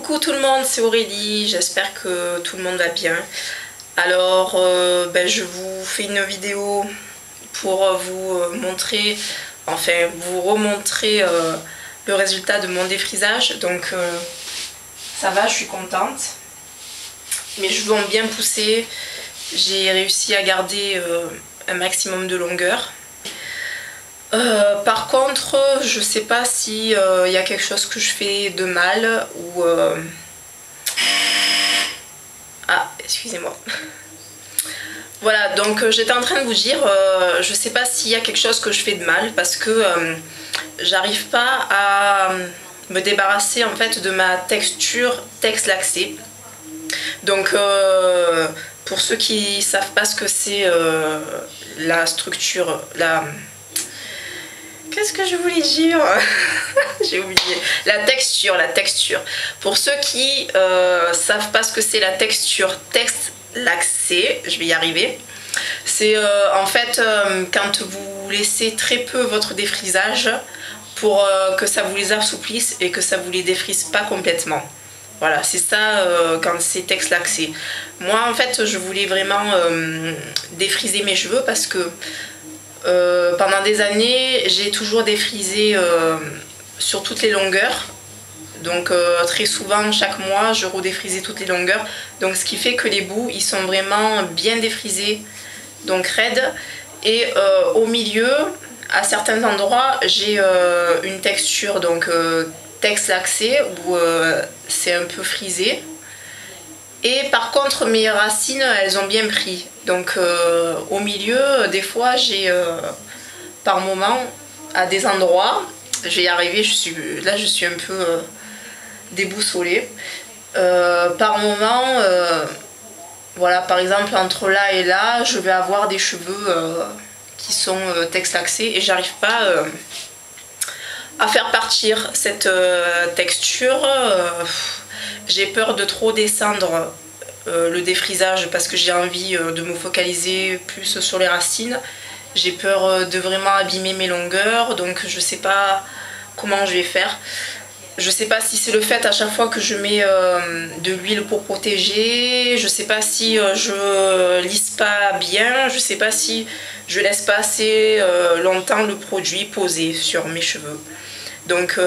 Coucou tout le monde, c'est Aurélie, j'espère que tout le monde va bien. Alors, je vous fais une vidéo pour vous montrer, enfin vous remontrer le résultat de mon défrisage. Donc ça va, je suis contente. Mes cheveux ont bien poussé, j'ai réussi à garder un maximum de longueur. Par contre, je sais pas si y a quelque chose que je fais de mal ou... Ah, excusez-moi. Voilà, donc j'étais en train de vous dire, je sais pas s'il y a quelque chose que je fais de mal parce que j'arrive pas à me débarrasser en fait de ma texture texte-laxée. Donc pour ceux qui savent pas ce que c'est la structure, qu'est-ce que je voulais dire? J'ai oublié. La texture. Pour ceux qui savent pas ce que c'est la texture texte laxée, je vais y arriver. C'est en fait quand vous laissez très peu votre défrisage pour que ça vous les assouplisse et que ça vous les défrise pas complètement. Voilà, c'est ça quand c'est texte laxé. Moi en fait je voulais vraiment défriser mes cheveux parce que pendant des années, j'ai toujours défrisé sur toutes les longueurs. Donc très souvent, chaque mois, je redéfrisais toutes les longueurs. Donc ce qui fait que les bouts, ils sont vraiment bien défrisés, donc raides. Et au milieu, à certains endroits, j'ai une texture donc texte laxé où c'est un peu frisé. Et par contre mes racines elles ont bien pris, donc au milieu des fois j'ai par moment à des endroits, je vais y arriver, là je suis un peu déboussolée, par moment voilà, par exemple entre là et là je vais avoir des cheveux qui sont texte laxés et j'arrive pas à faire partir cette texture. J'ai peur de trop descendre le défrisage parce que j'ai envie de me focaliser plus sur les racines. J'ai peur de vraiment abîmer mes longueurs, donc je sais pas comment je vais faire. Je sais pas si c'est le fait à chaque fois que je mets de l'huile pour protéger, je sais pas si je lisse pas bien, je sais pas si je laisse pas assez longtemps le produit posé sur mes cheveux. Donc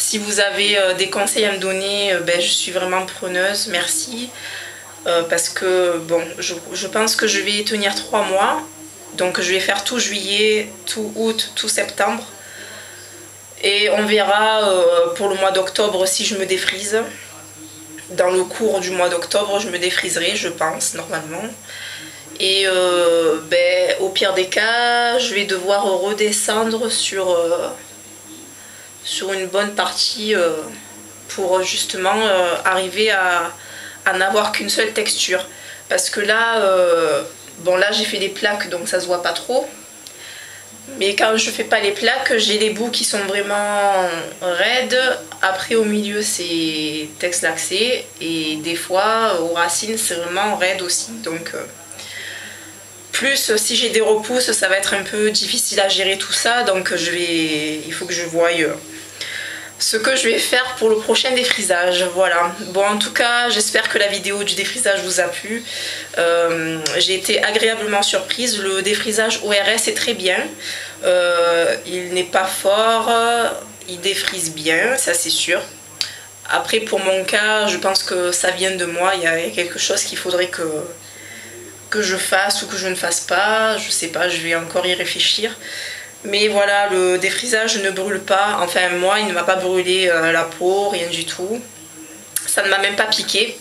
si vous avez des conseils à me donner, je suis vraiment preneuse, merci. Parce que bon, je pense que je vais tenir 3 mois. Donc je vais faire tout juillet, tout août, tout septembre. Et on verra pour le mois d'octobre si je me défrise. Dans le cours du mois d'octobre, je me défriserai, je pense, normalement. Et au pire des cas, je vais devoir redescendre sur une bonne partie pour justement arriver à n'avoir qu'une seule texture. Parce que là, là j'ai fait des plaques donc ça se voit pas trop. Mais quand je fais pas les plaques, j'ai les bouts qui sont vraiment raides. Après au milieu c'est texte laxé et des fois aux racines c'est vraiment raide aussi. Donc plus si j'ai des repousses, ça va être un peu difficile à gérer tout ça. Donc il faut que je voie ce que je vais faire pour le prochain défrisage. Voilà. Bon, en tout cas, j'espère que la vidéo du défrisage vous a plu. J'ai été agréablement surprise. Le défrisage ORS est très bien. Il n'est pas fort. Il défrise bien, ça c'est sûr. Après, pour mon cas, je pense que ça vient de moi. Il y a quelque chose qu'il faudrait que je fasse ou que je ne fasse pas. Je sais pas, je vais encore y réfléchir. Mais voilà, le défrisage ne brûle pas, enfin moi il ne m'a pas brûlé la peau, rien du tout. Ça ne m'a même pas piqué.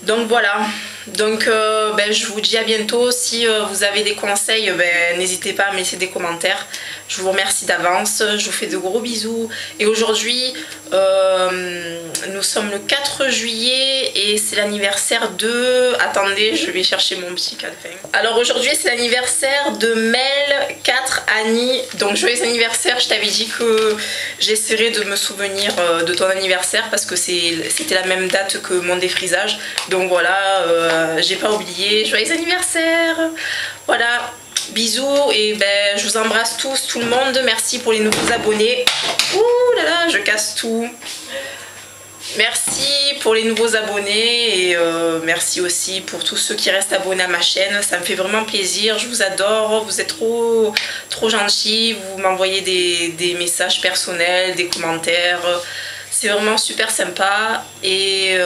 Donc voilà, donc je vous dis à bientôt. Si vous avez des conseils, n'hésitez pas à me laisser des commentaires. Je vous remercie d'avance, je vous fais de gros bisous. Et aujourd'hui, nous sommes le 4 juillet et c'est l'anniversaire de... Attendez, je vais chercher mon petit calepin. Alors aujourd'hui c'est l'anniversaire de Mel 4 Annie. Donc joyeux anniversaire, je t'avais dit que j'essaierai de me souvenir de ton anniversaire parce que c'était la même date que mon défrisage. Donc voilà, j'ai pas oublié, joyeux anniversaire. Voilà. Bisous et je vous embrasse tous, tout le monde. Merci pour les nouveaux abonnés. Ouh là là, je casse tout. Merci pour les nouveaux abonnés et merci aussi pour tous ceux qui restent abonnés à ma chaîne. Ça me fait vraiment plaisir, je vous adore, vous êtes trop gentils, vous m'envoyez des messages personnels, des commentaires. C'est vraiment super sympa et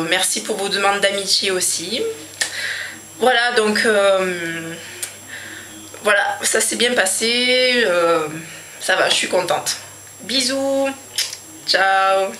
merci pour vos demandes d'amitié aussi. Voilà, donc voilà, ça s'est bien passé, ça va, je suis contente. Bisous, ciao.